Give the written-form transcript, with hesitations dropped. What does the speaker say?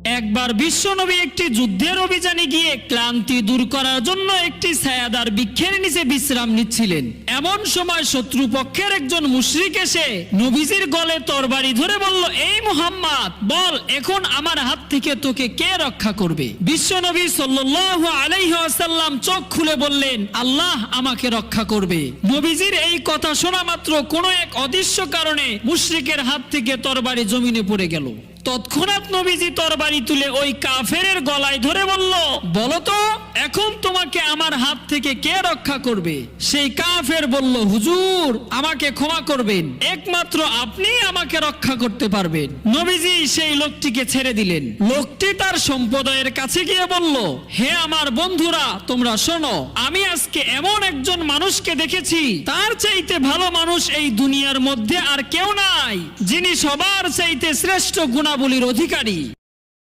একবার বিশ্বনবী একটি যুদ্ধের অভিযানে গিয়ে ক্লান্তি দূর করার জন্য একটি ছায়াদার বৃক্ষের নিচে বিশ্রাম নিচ্ছিলেন। এমন সময় শত্রুপক্ষের একজন মুশরিক এসে নবীজির গলে তরবারি ধরে বলল, এই মুহাম্মদ, বল এখন আমার হাত থেকে তোকে কে রক্ষা করবে? বিশ্বনবী সাল্লাল্লাহু আলাইহি ওয়াসাল্লাম চোখ খুলে বললেন, আল্লাহ আমাকে রক্ষা করবে। নবীজির এই কথা শোনা মাত্র কোনো এক অদৃশ্য কারণে মুশরিকের হাত থেকে তরবারি জমিনে পড়ে গেল। তৎক্ষণাৎ নবীজি তরবারি তুলে ওই কাফেরের গলায় ধরে বলল, বলো তো এখন তোমাকে আমার হাত থেকে কে রক্ষা করবে? সেই কাফের বলল, হুজুর আমাকে ক্ষমা করবেন, একমাত্র আপনি আমাকে রক্ষা করতে পারবেন। নবীজি সেই লোকটিকে ছেড়ে দিলেন। লোকটি তার সম্প্রদায়ের কাছে গিয়ে বলল, হে আমার বন্ধুরা, তোমরা শোনো, আমি আজকে এমন একজন মানুষকে দেখেছি, তার চাইতে ভালো মানুষ এই দুনিয়ার মধ্যে আর কেউ নাই, যিনি সবার চাইতে শ্রেষ্ঠ গুণাবলীর অধিকারী।